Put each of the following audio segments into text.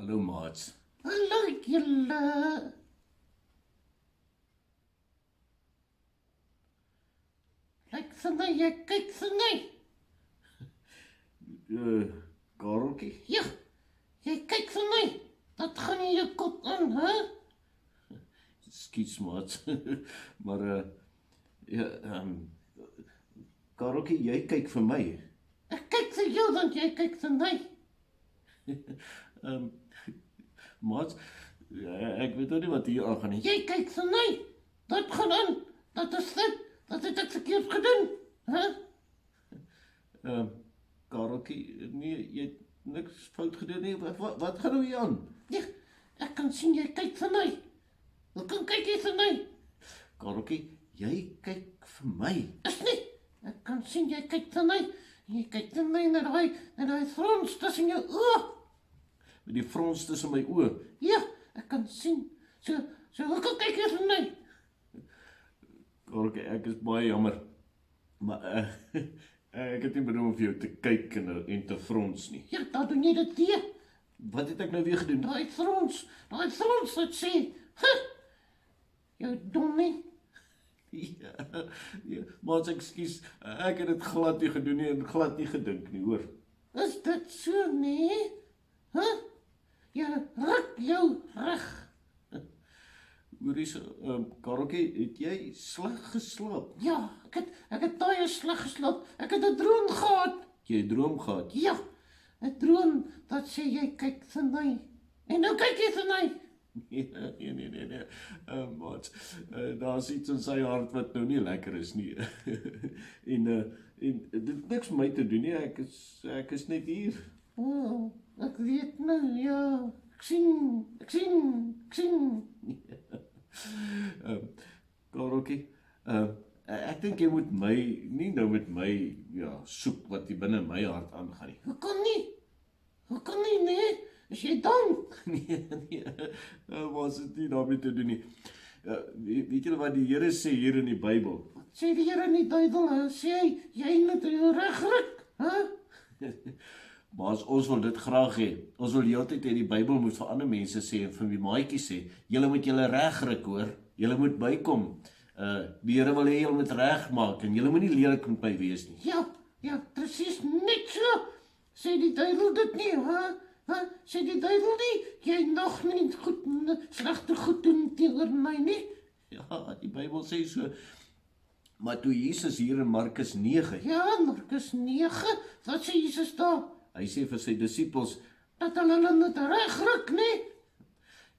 Hallo maats. Hallo julle. Lyk sy nou, jy kyk sy nou. Kareltjie? Ja, jy kyk sy nou. Dat gaan nie jou kop aan, hè? Skiets maats. Maar ja, Kareltjie, jy kyk vir my. Ek kyk vir jou, want jy kyk sy nou. Maats, ek weet nou nie wat hier aangaan nie. Jy kyk sy nou. Dat gaan aan. Dat is dit. Dat het ek verkeerd gedoen, hè? Kareltjie, nee, jy het niks fout gedoen nie. Wat gaan nou hier aan? Ja, ek kan sien jy kyk vir my. Hoe kan kyk jy vir my? Kareltjie, jy kyk vir my. Is nie. Ek kan sien jy kyk vir my. Jy kyk vir my na daai frons tussen jou oë. Met die frons tussen my oë. Ja, ek kan sien. So hoe kan kyk jy vir my? Kareltjie, ek is baie jammer. Maar ek het nie bedoel om vir jou te kyk en te frons nie. Ja, dan doen jy dit weer. Wat het ek nou weer gedoen? Daai frons wat sê, jou dommie. Ja, maar ekskuus, ek het dit glad nie gedoen nie en glad nie gedink nie, hoor. Is dit so, nee? Jy ruk jou rug. Hoorie, Kareltjie, het jy sleg geslaap? Ja, ek het baie sleg geslaap. Ek het 'n droom gehad. Jy het droom gehad? Ja, 'n droom dat sê jy kyk vir my. En nou kyk jy vir my. Nee. Maats, daar's iets in sy hart wat nou nie lekker is nie. en dit het niks met my te doen nie, ek is net hier. Ek weet nou, ja. Ek sien. Kareltjie, ek dink jy moet nie nou met my soek wat hier binne my hart aangaan nie. Hoe kan nie, nee? Is jy dom? Nee, was dit nie daarmee te doen nie. Weet julle wat die Here sê hier in die Bybel? Wat sê die Here in die Bybel? Hy sê jy moet jou reg ruk, hè? Maar ons wil dit graag hê. Ons wil heeltyd hê die Bybel moet vir ander mense sê en vir die maatjie sê, julle moet julle reg ruk, hoor. Julle moet bykom. Die Here wil hê julle moet regmaak en julle moenie lelik met my wees nie. Ja, presies net so. Sê die duiwel dit nie, hè? Sê die duiwel nie, jy nog nie slegte goed doen teenoor my nie. Ja, die Bybel sê so. Maar toe Jesus hier in Markus 9, Ja, Markus 9, wat sê Jesus daar? hy sê vir sy disippels, Dat hulle moet reg ruk, nie?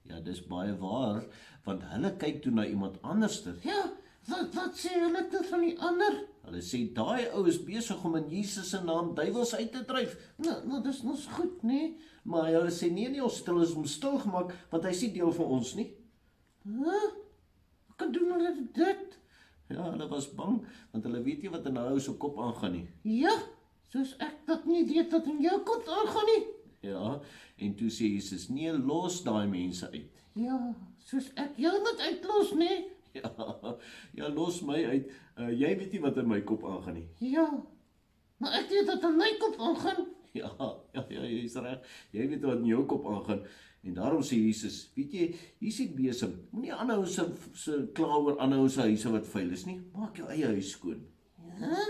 ja, dis baie waar, want hulle kyk toe na iemand anderster. Ja, wat sê hulle toe van die ander? Hulle sê, daai ou is besig om in Jesus se naam duiwels uit te dryf. Nou, dis ons goed, nie? Maar hulle sê, nee, ons is hom stil gemaak, want hy is nie deel van ons nie. Hoe kan doen hulle dit? Ja, hulle was bang, want hulle weet nie wat in hulle ou se kop aangaan nie. Ja, soos ek dat nie weet wat in jou kop aangaan nie. Ja, en toe sê Jesus, nee, los daai mense uit. Ja, soos ek jou moet uitlos, nie? Ja, los my uit. Jy weet nie wat in my kop aangaan nie. Ja, maar ek weet wat in my kop aangaan. Ja, jy is reg. Jy weet wat in jou kop aangaan. En daarom sê Jesus, weet jy, hier's die besem. Moenie aanhou se kla oor aanhou se huise wat vuil is nie. Maak jou eie huis skoon. Ja?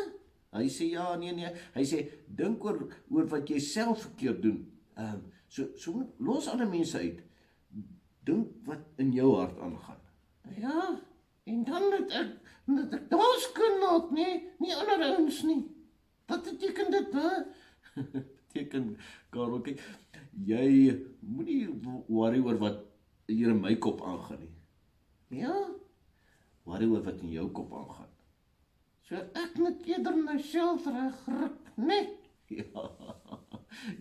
Hy sê ja, nee. Hy sê dink oor wat jy self verkeerd doen. So los ander mense uit. Dink wat in jou hart aangaan. Ja, en dan moet ek daar skoon maak, nie ander ouens nie. Wat beteken dit, hè? Beteken, Kareltjie, jy moenie worry oor wat hier in my kop aangaan nie. Ja, Worry oor wat in jou kop aangaan. so ek moet eerder myself reg ruk, nie?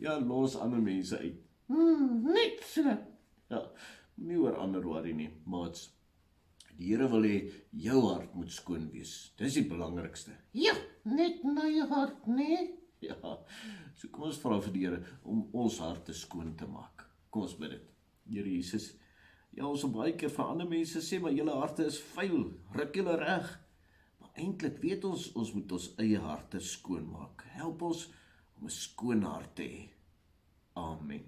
Ja, los ander mense uit. Net so. Ja, nie oor ander worry nie, maats. Die Here wil hê jou hart moet skoon wees. Dis die belangrikste. Ja, net my hart, nie? Ja, so kom ons vra vir die Here om ons harte skoon te maak. Kom ons bid dit. Here Jesus, ja, ons wil baie keer vir ander mense sê, maar julle harte is vuil, ruk julle reg. Maar eintlik weet ons moet ons eie harte skoon maak. Help ons om 'n skoon hart te hê. Amen.